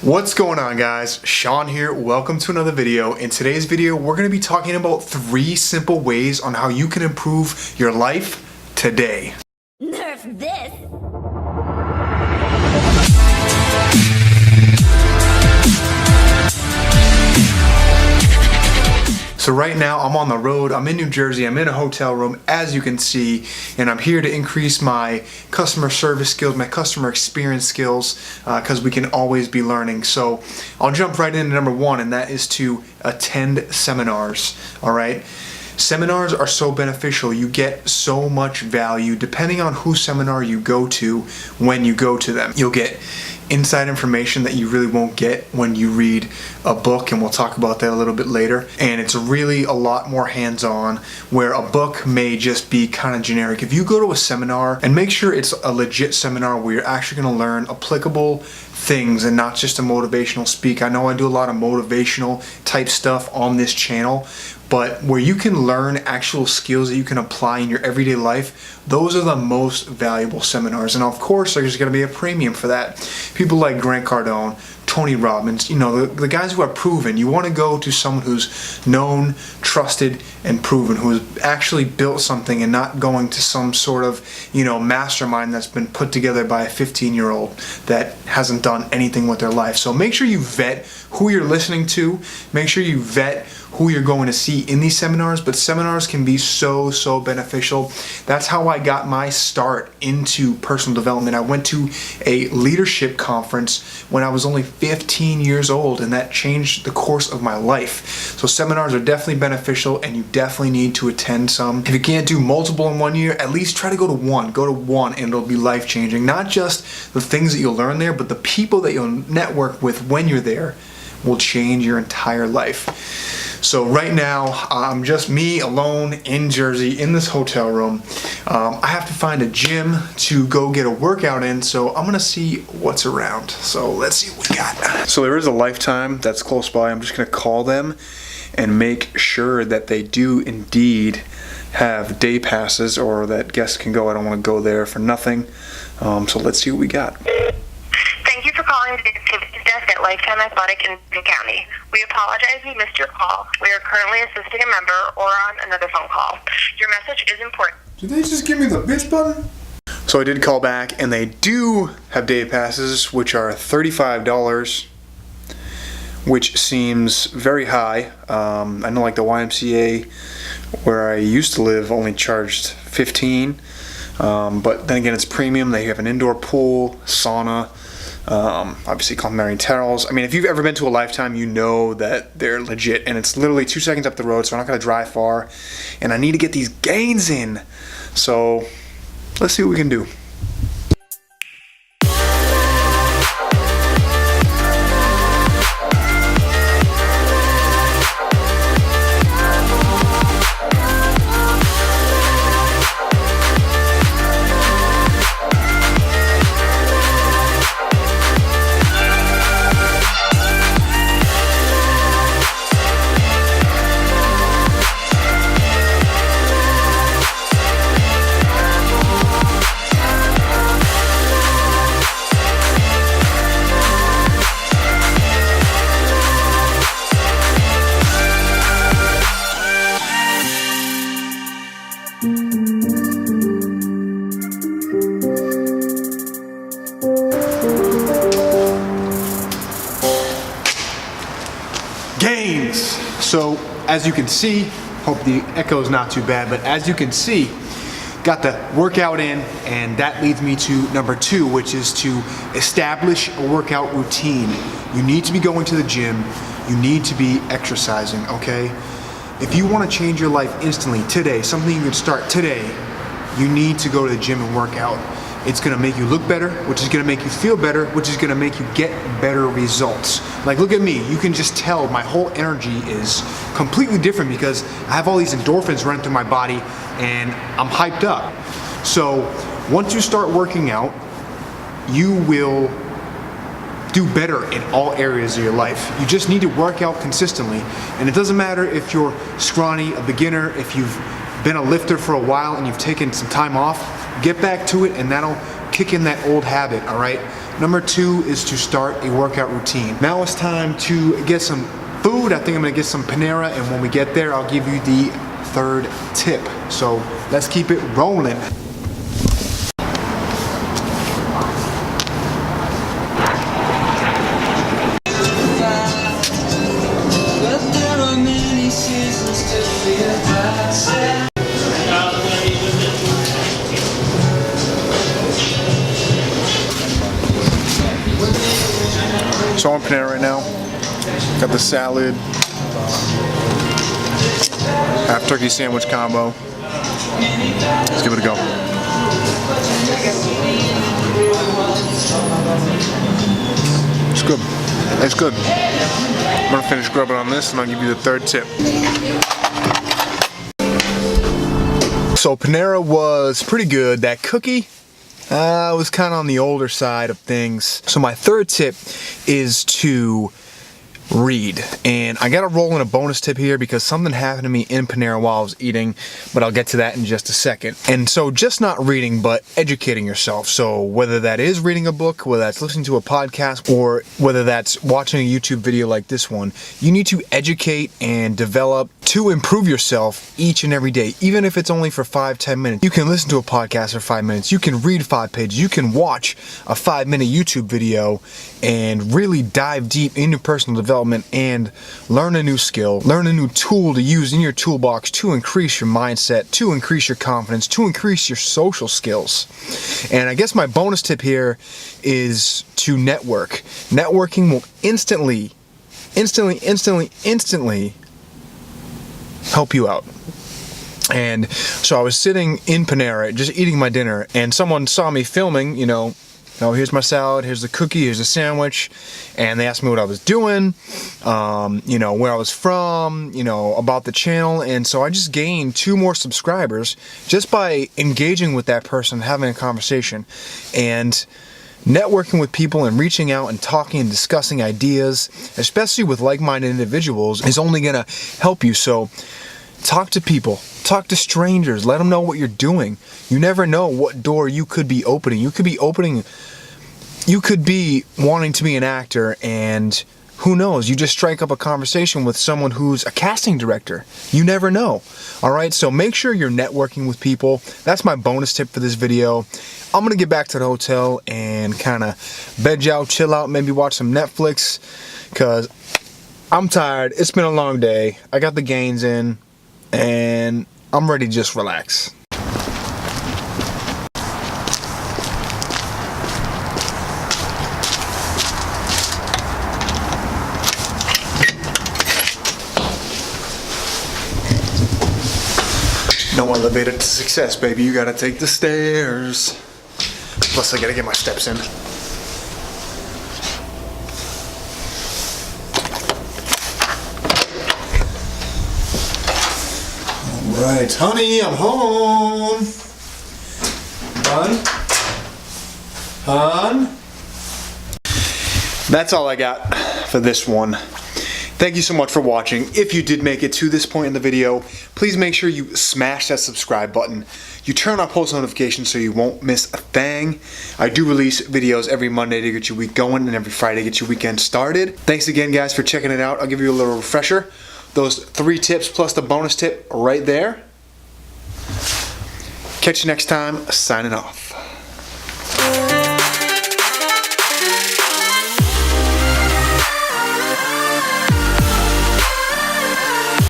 What's going on, guys? Sean here. Welcome to another video. In today's video, we're going to be talking about 3 simple ways on how you can improve your life today. Nerf this! So right now I'm on the road, I'm in New Jersey, I'm in a hotel room as you can see, and I'm here to increase my customer service skills, my customer experience skills, because we can always be learning. So I'll jump right into number 1, and that is to attend seminars. Alright? Seminars are so beneficial. You get so much value depending on whose seminar you go to when you go to them. You'll get inside information that you really won't get when you read a book, and we'll talk about that a little bit later. And it's really a lot more hands-on, where a book may just be kind of generic. If you go to a seminar, and make sure it's a legit seminar where you're actually going to learn applicable things and not just a motivational speak. I know I do a lot of motivational type stuff on this channel, but where you can learn actual skills that you can apply in your everyday life, those are the most valuable seminars. And of course, there's going to be a premium for that. People like Grant Cardone, Tony Robbins, you know, the guys who are proven. You want to go to someone who's known, trusted, and proven, who has actually built something, and not going to some sort of, you know, mastermind that's been put together by a 15-year-old that hasn't done anything with their life. So make sure you vet who you're listening to. Make sure you vet who you're going to see in these seminars, but seminars can be so beneficial. That's how I got my start into personal development. I went to a leadership conference when I was only 15 years old, and that changed the course of my life. So seminars are definitely beneficial, and you definitely need to attend some. If you can't do multiple in one year, at least try to go to one. Go to one, and it'll be life-changing. Not just the things that you'll learn there, but the people that you'll network with when you're there will change your entire life. So right now, I'm just me alone in Jersey in this hotel room. I have to find a gym to go get a workout in, so I'm gonna see what's around. So let's see what we got. So there is a Lifetime that's close by. I'm just gonna call them and make sure that they do indeed have day passes, or that guests can go. I don't want to go there for nothing. So let's see what we got. Thank you for calling the activities desk at Lifetime Athletic in Lincoln County. We apologize we missed your call. We are currently assisting a member or on another phone call. Your message is important. Did they just give me the bitch button? So I did call back, and they do have day passes, which are $35, which seems very high. I know like the YMCA where I used to live only charged $15, but then again it's premium. They have an indoor pool, sauna, obviously complimentary towels. I mean, if you've ever been to a Lifetime, you know that they're legit, and it's literally 2 seconds up the road, so I'm not going to drive far, and I need to get these gains in. So let's see what we can do. Gains. So as you can see, hope the echo is not too bad, but as you can see, got the workout in, and that leads me to number 2, which is to establish a workout routine. You need to be going to the gym. You need to be exercising, okay? If you want to change your life instantly today, something you can start today, you need to go to the gym and work out. It's gonna make you look better, which is gonna make you feel better, which is gonna make you get better results. Like, look at me, you can just tell my whole energy is completely different because I have all these endorphins running through my body and I'm hyped up. So once you start working out, you will do better in all areas of your life. You just need to work out consistently. And it doesn't matter if you're scrawny, a beginner, if you've been a lifter for a while and you've taken some time off, get back to it, and that'll kick in that old habit, all right? Number 2 is to start a workout routine. Now it's time to get some food. I think I'm gonna get some Panera, and when we get there, I'll give you the 3rd tip. So let's keep it rolling. So I'm on Panera right now. Got the salad, half turkey sandwich combo. Let's give it a go. It's good. It's good. I'm gonna finish grubbing on this and I'll give you the 3rd tip. So Panera was pretty good. That cookie was kind of on the older side of things. So my 3rd tip is to read. And I got to roll in a bonus tip here because something happened to me in Panera while I was eating, but I'll get to that in just a second. And so just not reading, but educating yourself. So whether that is reading a book, whether that's listening to a podcast, or whether that's watching a YouTube video like this one, you need to educate and develop to improve yourself each and every day, even if it's only for 5-10 minutes. You can listen to a podcast for 5 minutes, you can read 5 pages, you can watch a 5-minute YouTube video and really dive deep into personal development and learn a new skill, learn a new tool to use in your toolbox to increase your mindset, to increase your confidence, to increase your social skills. And I guess my bonus tip here is to network. Networking will instantly help you out. And so I was sitting in Panera just eating my dinner, and someone saw me filming, here's my salad, here's the cookie, here's the sandwich, and they asked me what I was doing, where I was from, about the channel. And so I just gained 2 more subscribers just by engaging with that person, having a conversation. And networking with people and reaching out and talking and discussing ideas, especially with like-minded individuals, is only gonna help you. So talk to people, talk to strangers, let them know what you're doing. You never know what door you could be opening. You could be wanting to be an actor, and who knows, you just strike up a conversation with someone who's a casting director. You never know. All right, so make sure you're networking with people. That's my bonus tip for this video. I'm gonna get back to the hotel and kind of veg out, chill out, maybe watch some Netflix, because I'm tired. It's been a long day. I got the gains in, and I'm ready to just relax. No elevator to success, baby. You gotta take the stairs. Plus, I gotta get my steps in. Alright, honey, I'm home. Hon? That's all I got for this one. Thank you so much for watching. If you did make it to this point in the video, please make sure you smash that subscribe button. You turn on post notifications so you won't miss a thing. I do release videos every Monday to get your week going and every Friday to get your weekend started. Thanks again, guys, for checking it out. I'll give you a little refresher. Those 3 tips plus the bonus tip right there. Catch you next time. Signing off.